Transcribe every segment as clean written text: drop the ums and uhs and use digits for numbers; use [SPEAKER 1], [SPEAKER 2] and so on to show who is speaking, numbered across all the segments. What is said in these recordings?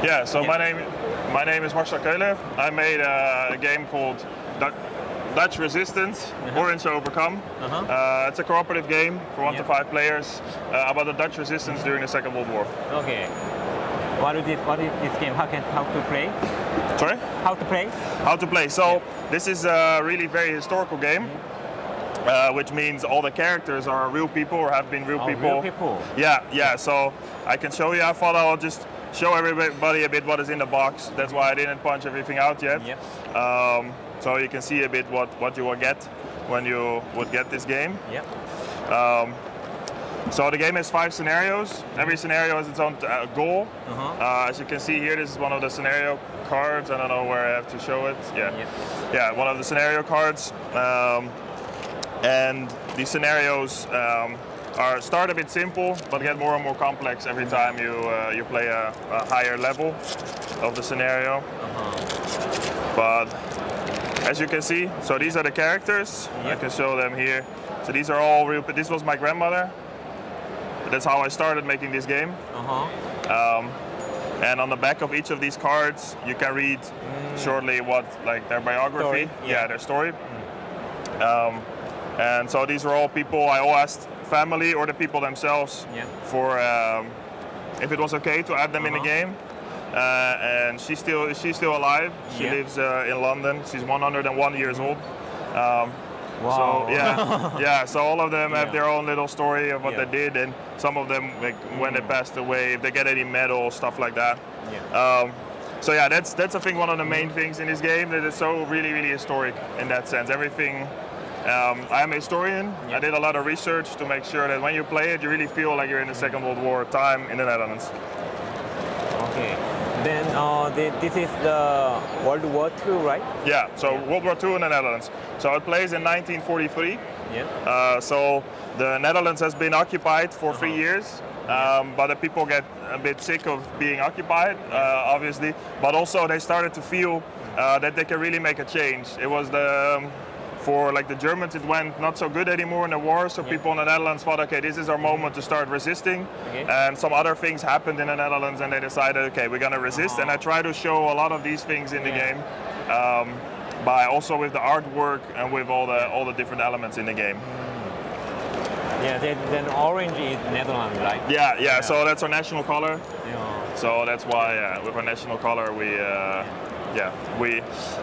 [SPEAKER 1] Yeah, so my name is Marcel Keulen. I made a game called Dutch Resistance, Orange to Overcome. It's a cooperative game for 1 to 5 players about the Dutch resistance during the Second World War.
[SPEAKER 2] Okay. What is this game? How to play?
[SPEAKER 1] Sorry?
[SPEAKER 2] How to play?
[SPEAKER 1] How to play. So this is a really very historical game. Which means all the characters are real people or have been real people.
[SPEAKER 2] Real people.
[SPEAKER 1] Yeah. So I can show you. I thought I'll just show everybody a bit what is in the box. That's why I didn't punch everything out yet. So you can see a bit what you will get when you would get this game. So the game has 5 scenarios. Every scenario has its own goal. As you can see here, this is one of the scenario cards. I don't know where I have to show it. Yeah, one of the scenario cards. And these scenarios start a bit simple, but get more and more complex every time you play a higher level of the scenario. But as you can see, so these are the characters. I can show them here. So these are all real. This was my grandmother. That's how I started making this game. And on the back of each of these cards, you can read shortly what, like, their biography. Their story. And so these are all people. I all asked family or the people themselves for if it was okay to add them in the game. And she's still alive. She lives in London. She's 101 years old.
[SPEAKER 2] Wow.
[SPEAKER 1] So so all of them have their own little story of what they did, and some of them, like, when they passed away, if they get any medal, stuff like that. So that's I think one of the main things in this game, that it's so really historic in that sense. Everything. I am a historian. I did a lot of research to make sure that when you play it, you really feel like you're in the Second World War time in the Netherlands.
[SPEAKER 2] Okay. Then this is the World War II, right?
[SPEAKER 1] Yeah. So World War II in the Netherlands. So it plays in 1943. So the Netherlands has been occupied for 3 years. But the people get a bit sick of being occupied, obviously. But also they started to feel that they can really make a change. It was for like the Germans, it went not so good anymore in the war, so people in the Netherlands thought, okay, this is our moment to start resisting. And some other things happened in the Netherlands, and they decided, okay, we're gonna resist. And I try to show a lot of these things in the game, by also with the artwork and with all the different elements in the game.
[SPEAKER 2] Then orange is Netherlands, right?
[SPEAKER 1] Yeah. So that's our national color. So that's why with our national color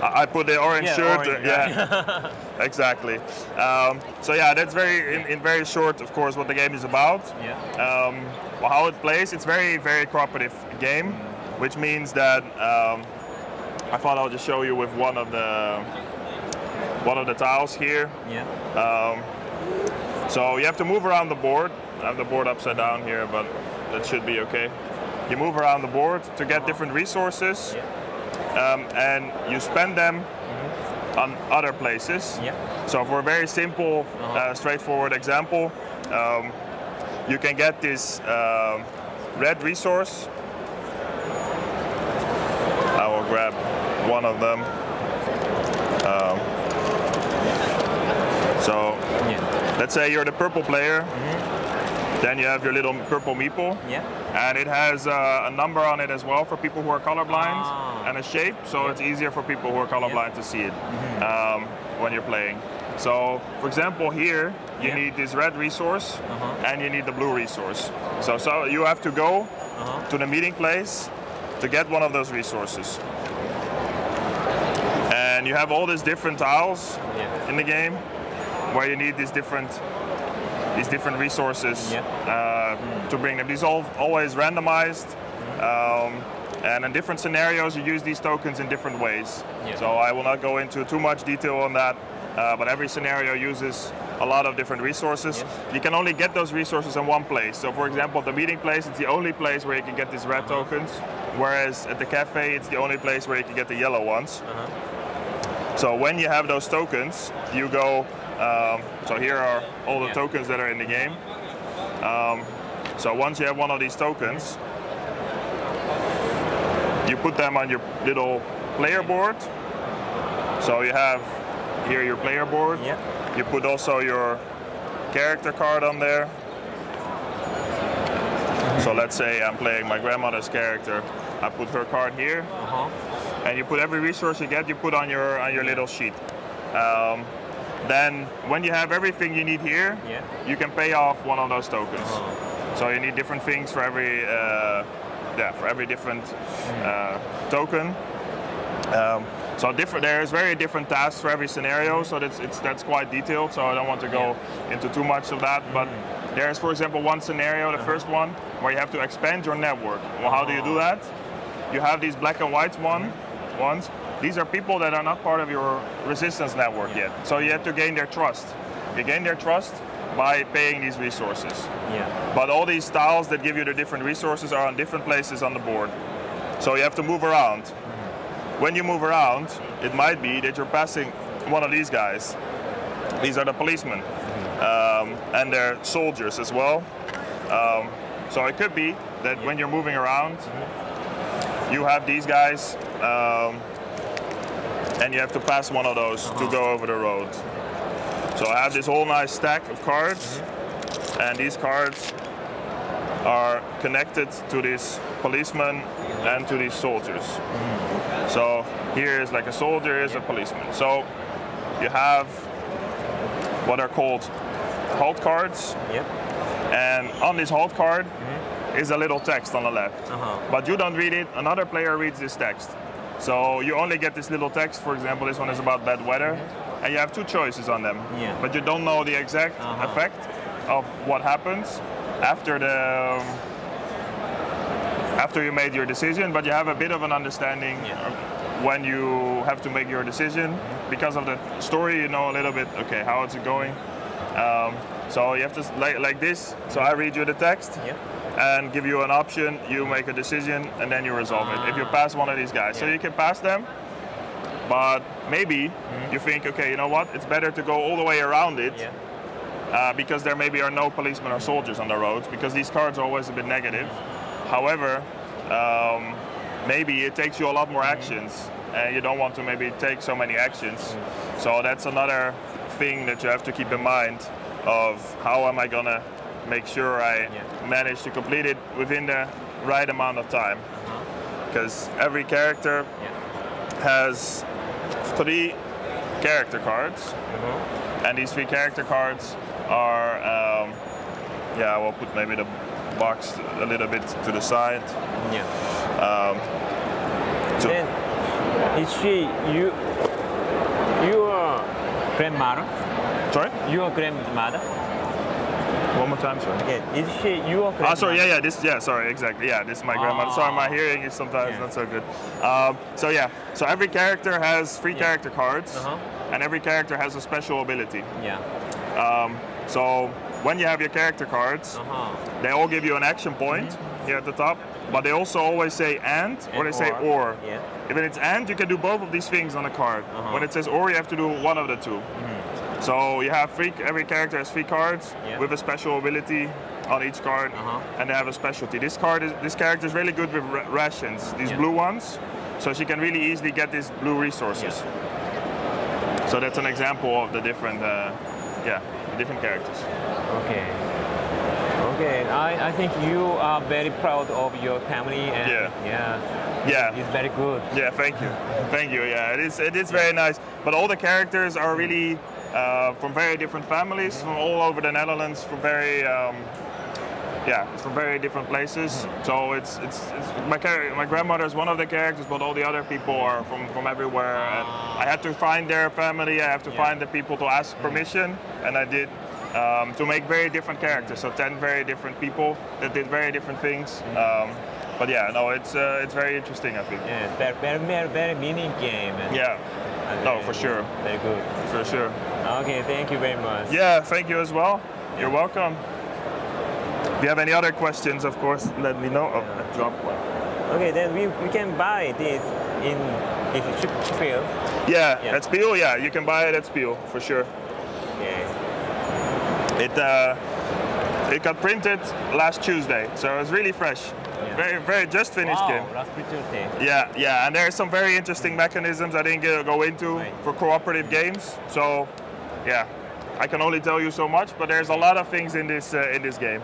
[SPEAKER 1] I put the orange shirt.
[SPEAKER 2] Orange,
[SPEAKER 1] Exactly. So that's in very short, of course, what the game is about. Well, how it plays, it's very cooperative game, which means that I thought I'll just show you with one of the tiles here. So you have to move around the board. I have the board upside down here, but that should be okay. You move around the board to get different resources. And you spend them on other places. So for a very simple, straightforward example, you can get this red resource. I will grab one of them. So let's say you're the purple player. Then you have your little purple meeple, and it has a number on it as well for people who are colorblind, and a shape, so it's easier for people who are colorblind to see it when you're playing. So, for example, here you need this red resource, and you need the blue resource. So you have to go to the meeting place to get one of those resources. And you have all these different tiles in the game where you need these different resources to bring them. These are always randomized, and in different scenarios you use these tokens in different ways. So I will not go into too much detail on that, but every scenario uses a lot of different resources. You can only get those resources in one place. So for example, the meeting place, it's the only place where you can get these red tokens, whereas at the cafe it's the only place where you can get the yellow ones. So when you have those tokens, you go. So here are all the tokens that are in the game. So once you have one of these tokens, you put them on your little player board. So you have here your player board. You put also your character card on there. So let's say I'm playing my grandmother's character. I put her card here, and you put every resource you get, you put on your little sheet. Then when you have everything you need here, you can pay off one of those tokens. So you need different things for every different token. So there's very different tasks for every scenario. So that's quite detailed. So I don't want to go into too much of that. But there's, for example, one scenario, the first one, where you have to expand your network. Well, how do you do that? You have these black and white ones. These are people that are not part of your resistance network yet. So you have to gain their trust. You gain their trust by paying these resources. But all these tiles that give you the different resources are on different places on the board. So you have to move around. When you move around, it might be that you're passing one of these guys. These are the policemen. And they're soldiers as well. So it could be that when you're moving around, you have these guys, and you have to pass one of those to go over the road. So I have this whole nice stack of cards, and these cards are connected to this policeman and to these soldiers. So here is like a soldier, here's a policeman. So you have what are called halt cards, and on this halt card is a little text on the left. But you don't read it, another player reads this text. So you only get this little text. For example, this one is about bad weather, and you have two choices on them. But you don't know the exact effect of what happens after you made your decision, but you have a bit of an understanding when you have to make your decision. Because of the story, you know a little bit, okay, how is it going? So you have to, like this, so I read you the text, and give you an option, you make a decision, and then you resolve it. If you pass one of these guys. So you can pass them, but maybe you think, okay, you know what, it's better to go all the way around it, because there maybe are no policemen or soldiers on the roads, because these cards are always a bit negative. However, maybe it takes you a lot more actions, and you don't want to maybe take so many actions. So that's another thing that you have to keep in mind of how am I gonna make sure I manage to complete it within the right amount of time. Because every character has 3 character cards, and these 3 character cards are, we'll put maybe the box a little bit to the side.
[SPEAKER 2] Then is she your grandmother?
[SPEAKER 1] Sorry?
[SPEAKER 2] Your grandmother?
[SPEAKER 1] One more time, sorry.
[SPEAKER 2] Is she your grandmother?
[SPEAKER 1] Sorry, sorry, exactly. Yeah, this is my grandmother. Sorry, my hearing is sometimes not so good. So every character has 3 character cards, and every character has a special ability. So when you have your character cards, they all give you an action point here at the top, but they also always say and or they say or. If it's and, you can do both of these things on a card. When it says or, you have to do one of the two. So you have every character has 3 cards with a special ability on each card, and they have a specialty. This character is really good with rations, these blue ones, so she can really easily get these blue resources. So that's an example of the different, different characters.
[SPEAKER 2] Okay. I think you are very proud of your family, and it's very good.
[SPEAKER 1] Yeah, thank you. Yeah, it is very nice. But all the characters are really from very different families, from all over the Netherlands, from very different places. So it's my grandmother is one of the characters, but all the other people are from everywhere. And I had to find their family. I have to find the people to ask permission, and I did. To make very different characters, so 10 very different people that did very different things. But it's very interesting, I think.
[SPEAKER 2] Very meaning game.
[SPEAKER 1] For sure.
[SPEAKER 2] Very good.
[SPEAKER 1] For sure.
[SPEAKER 2] Okay, thank you very much.
[SPEAKER 1] Yeah, thank you as well. You're welcome. If you have any other questions, of course, let me know. I dropped one.
[SPEAKER 2] Okay, then we can buy this in Spiel.
[SPEAKER 1] At Spiel, you can buy it at Spiel, for sure. It got printed last Tuesday, so it's really fresh. Very just finished game.
[SPEAKER 2] Last Tuesday.
[SPEAKER 1] Yeah, and there are some very interesting mechanisms I didn't go into for cooperative games. So, I can only tell you so much, but there's a lot of things in this game.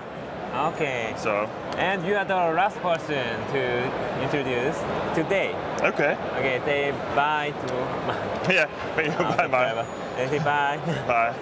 [SPEAKER 2] Okay.
[SPEAKER 1] So,
[SPEAKER 2] And you are the last person to introduce today.
[SPEAKER 1] okay.
[SPEAKER 2] Okay, say bye to.
[SPEAKER 1] Yeah, bye bye.
[SPEAKER 2] Say bye.
[SPEAKER 1] Bye.